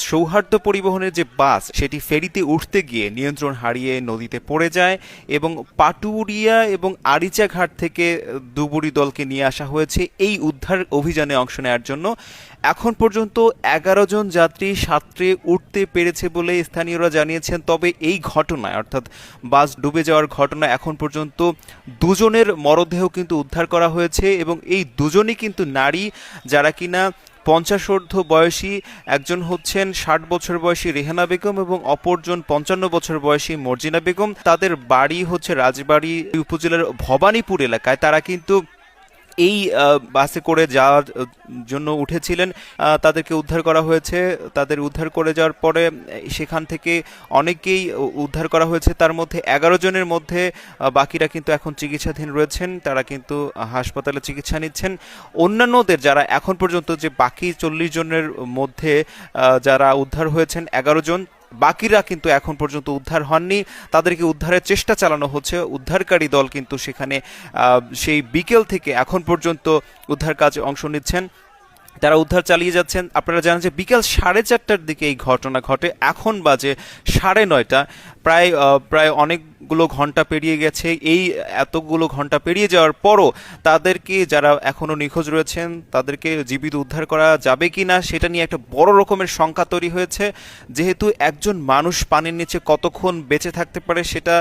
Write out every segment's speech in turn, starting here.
সৌহার্দ্য পরিবহনের যে বাস সেটি ফেরিতে উঠতে গিয়ে নিয়ন্ত্রণ হারিয়ে নদীতে পড়ে যায় এবং পাটুরিয়া এবং আরিচা ঘাট থেকে ডুবুরি দলকে নিয়ে আসা হয়েছে এই উদ্ধার অভিযানে অংশ নেওয়ার জন্য। এখন পর্যন্ত ১১ জন যাত্রী সাঁতরে উঠতে পেরেছে বলে স্থানীয়রা জানিয়েছেন। তবে এই ঘটনায় অর্থাৎ বাস ডুবে যাওয়ার ঘটনায় এখন পর্যন্ত দুজনের মরদেহ কিন্তু উদ্ধার করা হয়েছে এবং এই দুজনই কিন্তু নারী, যারা কিনা ৫০ বয়সী। একজন হচ্ছেন ৬০ বছর বয়সী রেহানা বেগম এবং অপরজন ৫৫ বছর বয়সী মর্জিনা বেগম। তাদের বাড়ি হচ্ছে রাজবাড়ী উপজেলার ভবানীপুর এলাকায়। তারা কিন্তু এই বাসে করে যাওয়ার জন্য উঠেছিলেন। তাদেরকে উদ্ধার করা হয়েছে। তাদের উদ্ধার করে যাওয়ার পরে সেখান থেকে অনেকেই উদ্ধার করা হয়েছে। তার মধ্যে ১১ জনের মধ্যে বাকিরা কিন্তু এখন চিকিৎসাধীন রয়েছেন। তারা কিন্তু হাসপাতালে চিকিৎসা নিচ্ছেন। অন্যান্যদের যারা এখন পর্যন্ত যে বাকি ৪০ জনের মধ্যে যারা উদ্ধার হয়েছেন ১১ জন, বাকিরা কিন্তু এখন পর্যন্ত উদ্ধার হননি। তাদেরকে উদ্ধারের চেষ্টা চালানো হচ্ছে। উদ্ধারকারী দল কিন্তু সেখানে সেই বিকেল থেকে এখন পর্যন্ত উদ্ধার কাজে অংশ নিচ্ছেন। তারা উদ্ধার চালিয়ে যাচ্ছেন। আপনারা জানেন যে বিকেল ৪:৩০টার দিকে এই ঘটনা ঘটে। এখন বাজে ৯:৩০। প্রায় অনেকগুলো ঘন্টা পেরিয়ে গেছে। এই এতগুলো ঘন্টা পেরিয়ে যাওয়ার পরও তাদেরকে, যারা এখনও নিখোঁজ রয়েছেন, তাদেরকে জীবিত উদ্ধার করা যাবে কি না সেটা নিয়ে একটা বড় রকমের শঙ্কা তৈরি হয়েছে। যেহেতু একজন মানুষ পানির নিচে কতক্ষণ বেঁচে থাকতে পারে সেটা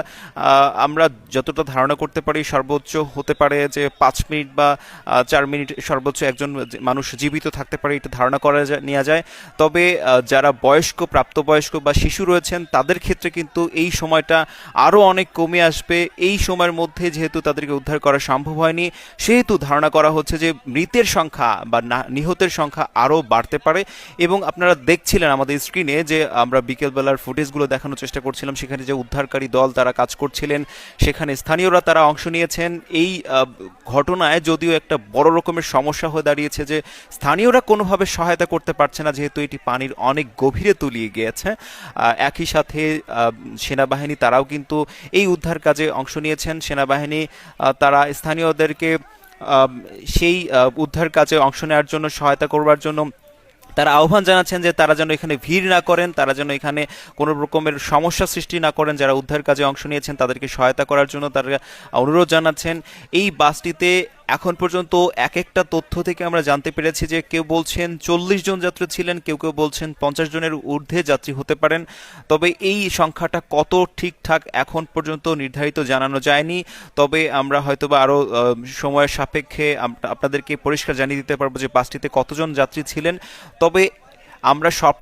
আমরা যতটা ধারণা করতে পারি সর্বোচ্চ হতে পারে যে ৫ মিনিট বা ৪ মিনিট সর্বোচ্চ একজন মানুষ জীবিত থাকতে পারে, এটা ধারণা করা নেওয়া যায়। তবে যারা বয়স্ক, প্রাপ্তবয়স্ক বা শিশু রয়েছেন তাদের ক্ষেত্রে কিন্তু এই সময়টা আরও অনেক কমে আসবে। এই সময়ের মধ্যে যেহেতু তাদেরকে উদ্ধার করা সম্ভব হয়নি, সেহেতু ধারণা করা হচ্ছে যে মৃতের সংখ্যা বা নিহতের সংখ্যা আরও বাড়তে পারে। এবং আপনারা দেখছিলেন আমাদের স্ক্রিনে যে আমরা বিকেলবেলার ফুটেজগুলো দেখানোর চেষ্টা করছিলাম। সেখানে যে উদ্ধারকারী দল তারা কাজ করছিলেন, সেখানে স্থানীয়রা তারা অংশ নিয়েছেন। এই ঘটনায় যদিও একটা বড় রকমের সমস্যা হয়ে দাঁড়িয়েছে যে স্থানীয়রা কোনোভাবে সহায়তা করতে পারছে না, যেহেতু এটি পানির অনেক গভীরে তলিয়ে গিয়েছে। একই সাথে সেনাবাহিনী তারাও কিন্তু এই উদ্ধার কাজে অংশ নিয়েছেন। সেনাবাহিনী তারা স্থানীয়দেরকে সেই উদ্ধার কাজে অংশ নেওয়ার জন্য, সহায়তা করবার জন্য তারা আহ্বান জানাচ্ছেন যে তারা যেন এখানে ভিড় না করেন, তারা যেন এখানে কোনো রকমের সমস্যা সৃষ্টি না করেন। যারা উদ্ধার কাজে অংশ নিয়েছেন তাদেরকে সহায়তা করার জন্য তারা অনুরোধ জানাচ্ছেন। এই বাসটিতে এখন পর্যন্ত এক একটা তথ্য থেকে আমরা জানতে পেরেছি যে কেউ বলছেন ৪০ জন যাত্রী ছিলেন, কেউ কেউ বলছেন ৫০ জনের ঊর্ধ্বে যাত্রী হতে পারেন। তবে এই সংখ্যাটা কত ঠিকঠাক এখন পর্যন্ত নির্ধারিত জানানো যায়নি। তবে আমরা হয়তোবা আরও সময়ের সাপেক্ষে আপনাদেরকে পরিষ্কার জানিয়ে দিতে পারবো যে বাসটিতে কতজন যাত্রী ছিলেন। তবে আমরা সব